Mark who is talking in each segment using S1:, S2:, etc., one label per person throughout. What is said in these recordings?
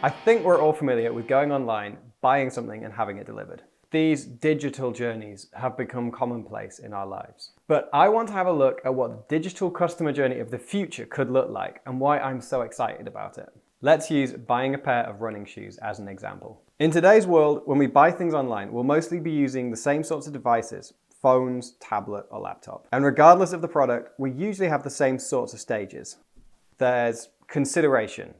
S1: I think we're all familiar with going online, buying something and having it delivered. These digital journeys have become commonplace in our lives. But I want to have a look at what the digital customer journey of the future could look like and why I'm so excited about it. Let's use buying a pair of running shoes as an example. In today's world, when we buy things online, we'll mostly be using the same sorts of devices, phones, tablet, or laptop. And regardless of the product, we usually have the same sorts of stages. There's consideration.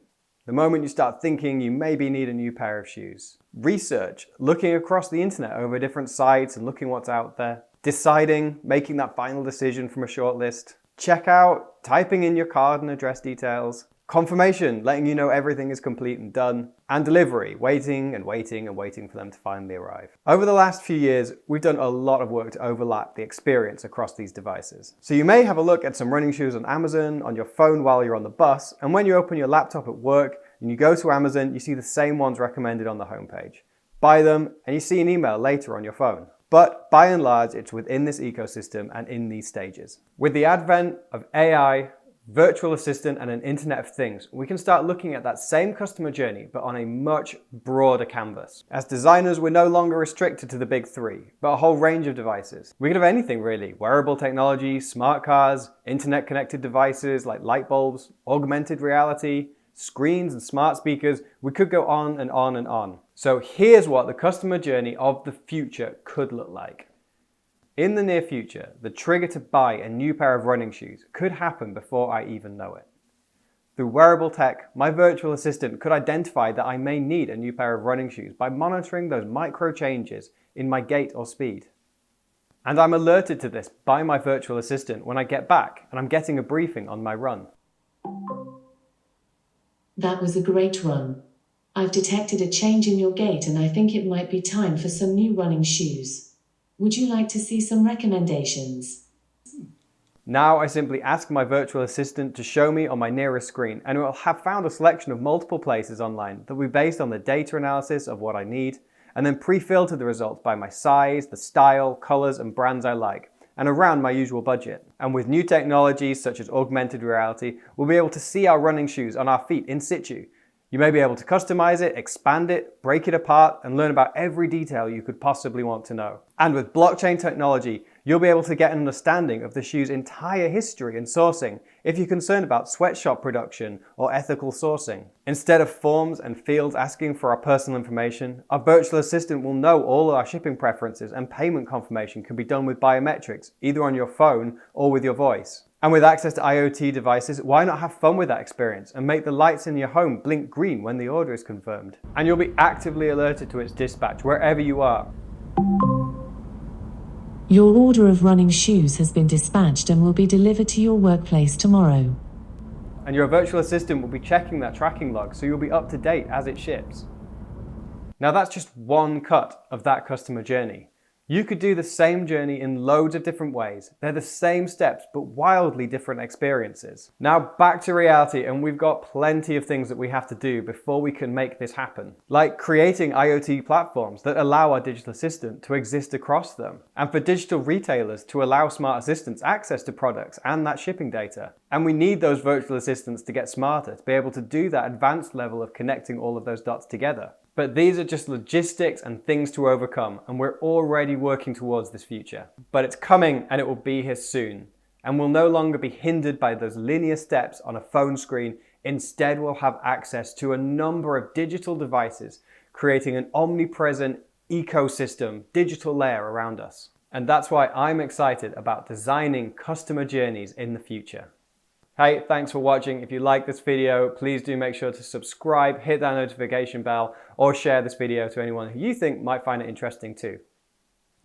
S1: The moment you start thinking you maybe need a new pair of shoes. Research, looking across the internet over different sites and looking what's out there. Deciding, making that final decision from a short list. Checkout, typing in your card and address details. Confirmation, letting you know everything is complete and done. And delivery, waiting and waiting and waiting for them to finally arrive. Over the last few years, we've done a lot of work to overlap the experience across these devices. So you may have a look at some running shoes on Amazon, on your phone while you're on the bus, and when you open your laptop at work and you go to Amazon, you see the same ones recommended on the homepage. Buy them, and you see an email later on your phone. But by and large, it's within this ecosystem and in these stages. With the advent of AI, virtual assistant and an Internet of Things, we can start looking at that same customer journey, but on a much broader canvas. As designers, we're no longer restricted to the big three, but a whole range of devices. We could have anything really: wearable technology, smart cars, internet connected devices like light bulbs, augmented reality, screens and smart speakers. We could go on and on and on. So here's what the customer journey of the future could look like. In the near future, the trigger to buy a new pair of running shoes could happen before I even know it. Through wearable tech, my virtual assistant could identify that I may need a new pair of running shoes by monitoring those micro changes in my gait or speed. And I'm alerted to this by my virtual assistant when I get back and I'm getting a briefing on my run.
S2: That was a great run. I've detected a change in your gait and I think it might be time for some new running shoes. Would you like to see some recommendations?
S1: Now I simply ask my virtual assistant to show me on my nearest screen, and it will have found a selection of multiple places online that will be based on the data analysis of what I need, and then pre-filter the results by my size, the style, colors and brands I like, and around my usual budget. And with new technologies such as augmented reality, we'll be able to see our running shoes on our feet in situ. You may be able to customize it, expand it, break it apart, and learn about every detail you could possibly want to know. And with blockchain technology, you'll be able to get an understanding of the shoe's entire history and sourcing if you're concerned about sweatshop production or ethical sourcing. Instead of forms and fields asking for our personal information, our virtual assistant will know all of our shipping preferences, and payment confirmation can be done with biometrics, either on your phone or with your voice. And with access to IoT devices, why not have fun with that experience and make the lights in your home blink green when the order is confirmed? And you'll be actively alerted to its dispatch wherever you are.
S2: Your order of running shoes has been dispatched and will be delivered to your workplace tomorrow.
S1: And your virtual assistant will be checking that tracking log, so you'll be up to date as it ships. Now that's just one cut of that customer journey. You could do the same journey in loads of different ways. They're the same steps, but wildly different experiences. Now back to reality, and we've got plenty of things that we have to do before we can make this happen. Like creating IoT platforms that allow our digital assistant to exist across them. And for digital retailers to allow smart assistants access to products and that shipping data. And we need those virtual assistants to get smarter, to be able to do that advanced level of connecting all of those dots together. But these are just logistics and things to overcome, and we're already working towards this future. But it's coming, and it will be here soon. And we'll no longer be hindered by those linear steps on a phone screen. Instead, we'll have access to a number of digital devices, creating an omnipresent ecosystem, digital layer around us. And that's why I'm excited about designing customer journeys in the future. Hey, thanks for watching. If you like this video, please do make sure to subscribe, hit that notification bell, or share this video to anyone who you think might find it interesting too.